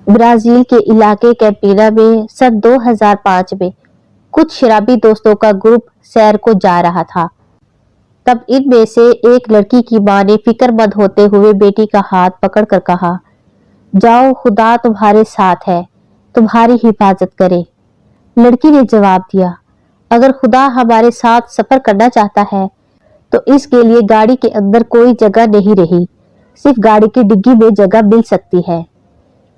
Brazil کے علاقے Campina میں سن 2005 میں کچھ شرابی دوستوں کا گروپ سیر کو جا رہا تھا۔ تب ان میں سے ایک لڑکی کی ماں نے فکر مند ہوتے ہوئے بیٹی کا ہاتھ پکڑ کر کہا، جاؤ، خدا تمہارے ساتھ ہے، تمہاری حفاظت کرے۔ لڑکی نے جواب دیا، اگر خدا ہمارے ساتھ سفر کرنا چاہتا ہے تو اس کے لیے گاڑی کے اندر کوئی جگہ نہیں رہی، صرف گاڑی کی ڈگی میں جگہ مل سکتی ہے۔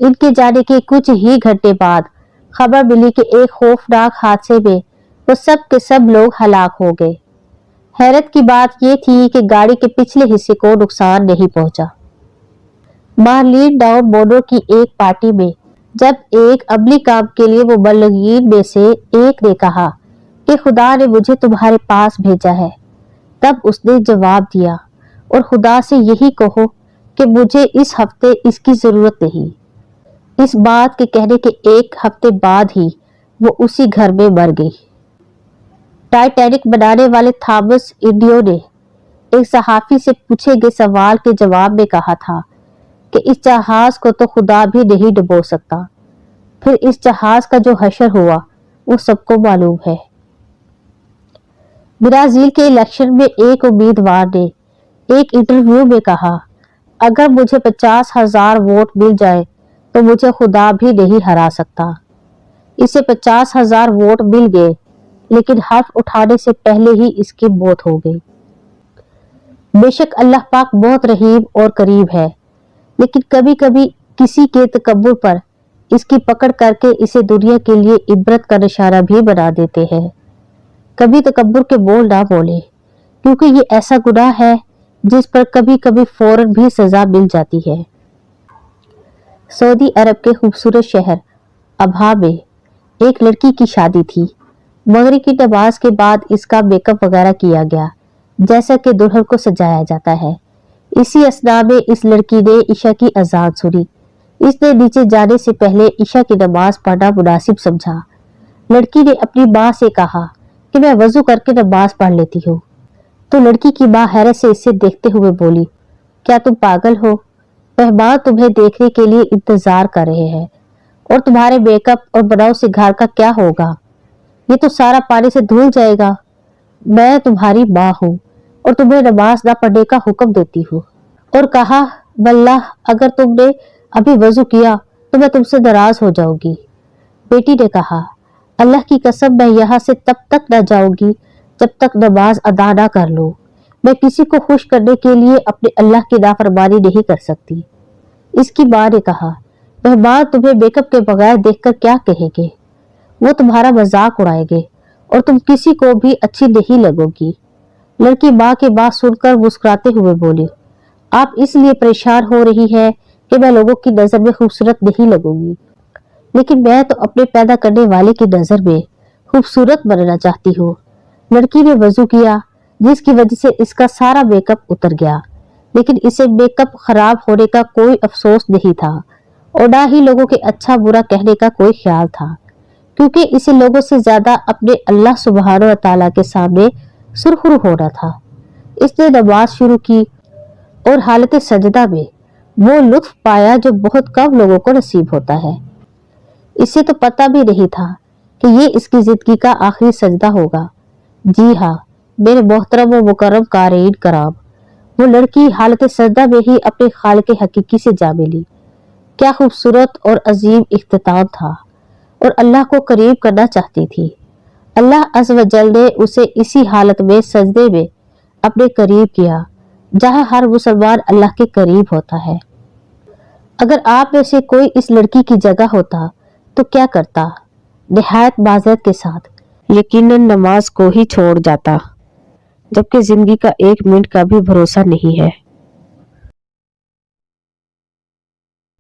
ان کے جانے کے کچھ ہی گھنٹے بعد خبر ملی کہ ایک خوفناک حادثے میں وہ سب کے سب لوگ ہلاک ہو گئے۔ حیرت کی بات یہ تھی کہ گاڑی کے پچھلے حصے کو نقصان نہیں پہنچا۔ مارلین ڈاؤن مونرو کی ایک پارٹی میں جب ایک عملی کام کے لیے مبلغین میں سے ایک نے کہا کہ خدا نے مجھے تمہارے پاس بھیجا ہے، تب اس نے جواب دیا، اور خدا سے یہی کہو کہ مجھے اس ہفتے اس کی ضرورت نہیں۔ اس بات کے کہنے کے ایک ہفتے بعد ہی وہ اسی گھر میں مر گئی۔ ٹائٹینک بنانے والے تھامس ایڈیسن نے ایک صحافی سے پوچھے گئے سوال کے جواب میں کہا تھا کہ اس جہاز کو تو خدا بھی نہیں ڈبو سکتا۔ پھر اس جہاز کا جو حشر ہوا وہ سب کو معلوم ہے۔ برازیل کے الیکشن میں ایک امیدوار نے ایک انٹرویو میں کہا، اگر مجھے 50,000 ووٹ مل جائے تو مجھے خدا بھی نہیں ہرا سکتا۔ اسے 50,000 ووٹ مل گئے، لیکن حرف اٹھانے سے پہلے ہی اس کی موت ہو گئی۔ بے شک اللہ پاک بہت رحیم اور قریب ہے، لیکن کبھی کبھی کسی کے تکبر پر اس کی پکڑ کر کے اسے دنیا کے لیے عبرت کا نشانہ بھی بنا دیتے ہیں۔ کبھی تکبر کے بول نہ بولے، کیونکہ یہ ایسا گناہ ہے جس پر کبھی کبھی فوراً بھی سزا مل جاتی ہے۔ سعودی عرب کے خوبصورت شہر ابہا میں ایک لڑکی کی شادی تھی۔ مغرب کی نماز کے بعد اس کا میک اپ وغیرہ کیا گیا، جیسا کہ دلہن کو سجایا جاتا ہے۔ اسی اثناء میں اس لڑکی نے عشاء کی اذان سنی۔ اس نے نیچے جانے سے پہلے عشاء کی نماز پڑھنا مناسب سمجھا۔ لڑکی نے اپنی ماں سے کہا کہ میں وضو کر کے نماز پڑھ لیتی ہوں، تو لڑکی کی ماں حیرت سے اسے دیکھتے ہوئے بولی، کیا تم پاگل ہو؟ مہمان تمہیں دیکھنے کے لیے انتظار کر رہے ہیں، اور تمہارے میک اپ اور بناؤ سے گھر کا کیا ہوگا؟ یہ تو سارا پانی سے دھل جائے گا۔ میں تمہاری ماں ہوں اور تمہیں نماز نہ پڑھنے کا حکم دیتی ہوں۔ اور کہا، واللہ اگر تم نے ابھی وضو کیا تو میں تم سے ناراض ہو جاؤں گی۔ بیٹی نے کہا، اللہ کی قسم میں یہاں سے تب تک نہ جاؤں گی جب تک نماز ادا نہ کر لوں۔ میں کسی کو خوش کرنے کے لیے اپنے اللہ کی نافرمانی نہیں کر سکتی۔ اس کی ماں نے کہا، مہمان تمہیں میک اپ کے بغیر دیکھ کر کیا کہیں گے؟ وہ تمہارا مذاق اڑائیں گے اور تم کسی کو بھی اچھی نہیں لگو گی۔ لڑکی ماں کی بات سن کر مسکراتے ہوئے بولی، آپ اس لیے پریشان ہو رہی ہے کہ میں لوگوں کی نظر میں خوبصورت نہیں لگوں گی، لیکن میں تو اپنے پیدا کرنے والے کی نظر میں خوبصورت بننا چاہتی ہوں۔ لڑکی نے وضو کیا، جس کی وجہ سے اس کا سارا میک اپ اتر گیا، لیکن اسے میک اپ خراب ہونے کا کوئی افسوس نہیں تھا، اور نہ ہی لوگوں کے اچھا برا کہنے کا کوئی خیال تھا، کیونکہ اسے لوگوں سے زیادہ اپنے اللہ سبحانہ و تعالیٰ کے سامنے سرخرو ہونا تھا۔ اس نے نماز شروع کی اور حالت سجدہ میں وہ لطف پایا جو بہت کم لوگوں کو نصیب ہوتا ہے۔ اسے تو پتہ بھی نہیں تھا کہ یہ اس کی زندگی کا آخری سجدہ ہوگا۔ جی ہاں میرے محترم و مکرم قارئین کرام، وہ لڑکی حالت سجدہ میں ہی اپنے خالق حقیقی سے جا ملی۔ کیا خوبصورت اور عظیم اختتام تھا، اور اللہ کو قریب کرنا چاہتی تھی۔ اللہ عز و جل نے اسے اسی حالت میں سجدے میں اپنے قریب کیا جہاں ہر مسلمان اللہ کے قریب ہوتا ہے۔ اگر آپ میں سے کوئی اس لڑکی کی جگہ ہوتا تو کیا کرتا؟ نہایت معذرت کے ساتھ یقیناً نماز کو ہی چھوڑ جاتا، جبکہ زندگی کا ایک منٹ کا بھی بھروسہ نہیں ہے۔